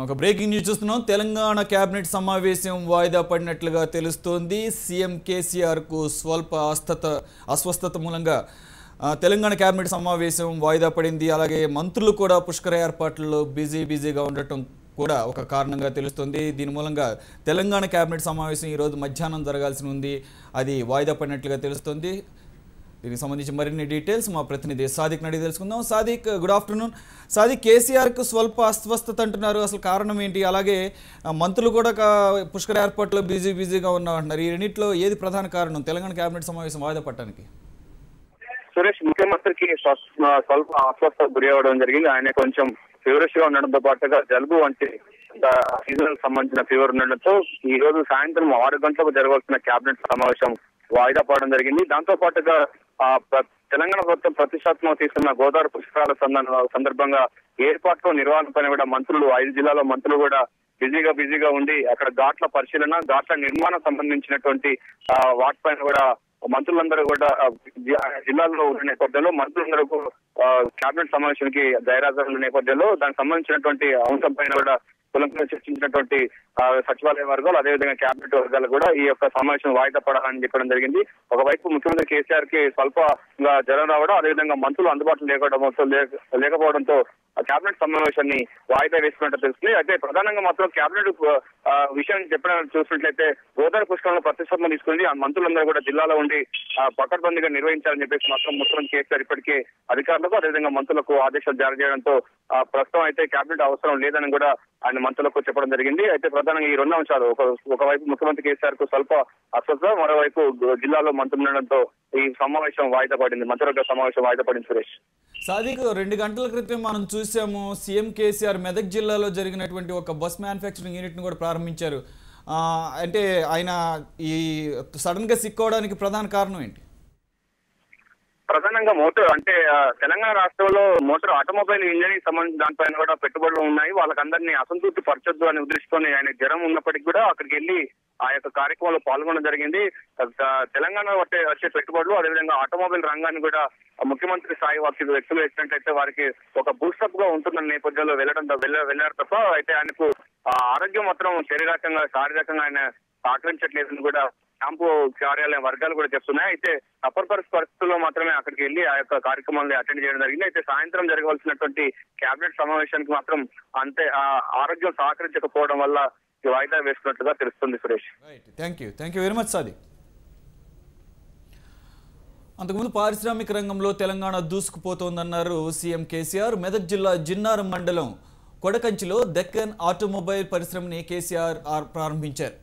ఒక breaking news చూస్తున్నాం. Telangana cabinet సమావేశం వాయిదా పడినట్లుగా తెలుస్తోంది. సీఎం కేసీఆర్ కు స్వల్ప అస్వస్థత మూలంగా తెలంగాణ కేబినెట్ సమావేశం వాయిదా పడింది. అలాగే మంత్రులు కూడా పుష్కర ఏర్పాట్లలో బిజీగా ఉండటం కూడా ఒక కారణంగా తెలుస్తుంది. దీని మూలంగా తెలంగాణ కేబినెట్ సమావేశం ఈరోజు మధ్యాహ్నం జరగాల్సి ఉంది, అది వాయిదా పడినట్లుగా తెలుస్తుంది. దీనికి సంబంధించి మరిన్ని డీటెయిల్స్ మా ప్రతినిధి సాదిక్ అడిగి తెలుసుకుందాం. Sadiq, good afternoon. సాదిక్, కేసీఆర్కు స్వల్ప అస్వస్థత అంటున్నారు, అసలు కారణం ఏంటి? అలాగే మంత్రులు కూడా పుష్కర ఏర్పాట్లో బిజీగా ఉన్నారంటున్నారు. ఈ రెండింటిలో ఏది ప్రధాన కారణం తెలంగాణ కేబినెట్ సమావేశం వాయిదా పడటానికి? సురేష్, ముఖ్యమంత్రికి స్వల్ప అస్వస్థత గురి అవ్వడం జరిగింది. ఆయన కొంచెం ఫీవరిష్ గా ఉండడంతో పాటుగా జలుబు వంటి సీజన్ సంబంధించిన ఫీవర్ ఉండడంతో ఈ రోజు సాయంత్రం 6 గంటలకు జరగాల్సిన కేబినెట్ సమావేశం వాయిదా పడడం జరిగింది. దాంతో పాటుగా తెలంగాణ ప్రభుత్వం ప్రతిష్టాత్మక తీసుకున్న గోదావరి పుష్కరాల సందర్భంగా ఏర్పాట్లు నిర్వహణపైన కూడా మంత్రులు 5 జిల్లాల మంత్రులు కూడా బిజీగా ఉండి అక్కడ ఘాట్ల పరిశీలన, ఘాట్ల నిర్మాణం సంబంధించినటువంటి వాటిపైన కూడా మంత్రులందరూ కూడా జిల్లాల్లో ఉన్న నేపథ్యంలో మంత్రులందరూ కేబినెట్ సమావేశానికి గైరాజరు నేపథ్యంలో దానికి సంబంధించినటువంటి అంశం పైన కూడా కులంగా చర్చించినటువంటి సచివాలయ వర్గాలు, అదేవిధంగా కేబినెట్ వర్గాలు కూడా ఈ యొక్క సమావేశం వాయిదా పడాలని చెప్పడం జరిగింది. ఒకవైపు ముఖ్యమంత్రి కేసీఆర్ కి స్వల్పంగా జ్వరం రావడం, అదేవిధంగా మంత్రులు అందుబాటులో లేకపోవడంతో కేబినెట్ సమావేశాన్ని వాయిదా వేసుకున్నట్టు తెలుస్తుంది. అయితే ప్రధానంగా మాత్రం కేబినెట్ విషయాన్ని చెప్పడం చూసినట్లయితే గోదావరి పుష్కరంలో ప్రతిష్టాత్మక తీసుకుని ఆ మంత్రులందరూ కూడా జిల్లాలో ఉండి పకడ్బందీగా నిర్వహించాలని చెప్పేసి మాత్రం ముఖ్యమంత్రి కేసీఆర్ ఇప్పటికే అధికారులకు అదేవిధంగా మంత్రులకు ఆదేశాలు జారీ చేయడంతో ప్రస్తుతం అయితే కేబినెట్ అవసరం లేదని కూడా ఆయన మంత్రులకు చెప్పడం జరిగింది. అయితే ప్రధానంగా ఈ 2 అంశాలు, ఒకవైపు ముఖ్యమంత్రి కేసీఆర్ కు స్వల్ప అస్వస్థత, మరోవైపు జిల్లాలో మంత్రులు ఉండడంతో ఈ సమావేశం వాయిదా పడింది, మంత్రివర్గ సమావేశం వాయిదా పడింది. సురేష్, సాదిక్, 2 గంటల క్రితం మనం చూసాము సీఎం కేసీఆర్ మెదక్ జిల్లాలో జరిగినటువంటి ఒక బస్ మ్యానుఫ్యాక్చరింగ్ యూనిట్ ను కూడా ప్రారంభించారు. అంటే ఆయన ఈ సడన్ గా సిక్ అవడానికి ప్రధాన కారణం ఏంటి? ప్రధానంగా మోటార్ అంటే తెలంగాణ రాష్ట్రంలో మోటార్ ఆటోమొబైల్ ఇంజనీరింగ్ సంబంధించిన దానిపైన కూడా పెట్టుబడులు ఉన్నాయి. వాళ్ళకందరినీ అసంతృప్తి పరచొద్దు అనే ఉద్దేశంతోనే ఆయన జ్వరం ఉన్నప్పటికీ కూడా అక్కడికి వెళ్లి ఆ యొక్క కార్యక్రమంలో పాల్గొనడం జరిగింది. తెలంగాణ వచ్చే పెట్టుబడులు, అదేవిధంగా ఆటోమొబైల్ రంగాన్ని కూడా ముఖ్యమంత్రి స్థాయి వ్యక్తులు వేసినట్లయితే వారికి ఒక బూస్టప్ గా ఉంటుందన్న నేపథ్యంలో వెళ్ళారు తప్ప అయితే ఆయనకు ఆరోగ్యం మాత్రం శారీరకంగా ఆయన సహకరించట్లేదని కూడా క్యాంపు కార్యాలయం వర్గాలు కూడా చెప్తున్నాయి. అయితే అపరిపరిస్థితి పరిస్థితుల్లో మాత్రమే అక్కడికి వెళ్లి ఆ యొక్క కార్యక్రమాన్ని అటెండ్ చేయడం జరిగింది. అయితే సాయంత్రం జరగవలసినటువంటి కేబినెట్ సమావేశానికి మాత్రం అంతే ఆరోగ్యం సహకరించకపోవడం వల్ల వాయిదా వేసుకున్నట్లుగా తెలుస్తుంది. Suresh, thank you very much. సాది, అంతకుముందు పారిశ్రామిక రంగంలో తెలంగాణ దూసుకుపోతోందన్నారు సీఎం కేసీఆర్. మెదక్ జిల్లా జిన్నారం మండలం కొడకంచిలో దెక్కన్ ఆటోమొబైల్ పరిశ్రమని కేసీఆర్ ప్రారంభించారు.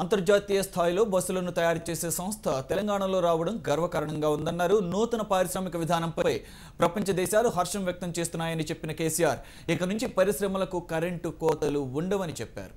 అంతర్జాతీయ స్థాయిలో బస్సులను తయారు చేసే సంస్థ తెలంగాణలో రావడం గర్వకారణంగా ఉందన్నారు. నూతన పారిశ్రామిక విధానంపై ప్రపంచ దేశాలు హర్షం వ్యక్తం చేస్తున్నాయని చెప్పిన కేసీఆర్ ఇక నుంచి పరిశ్రమలకు కరెంటు కోతలు ఉండవని చెప్పారు.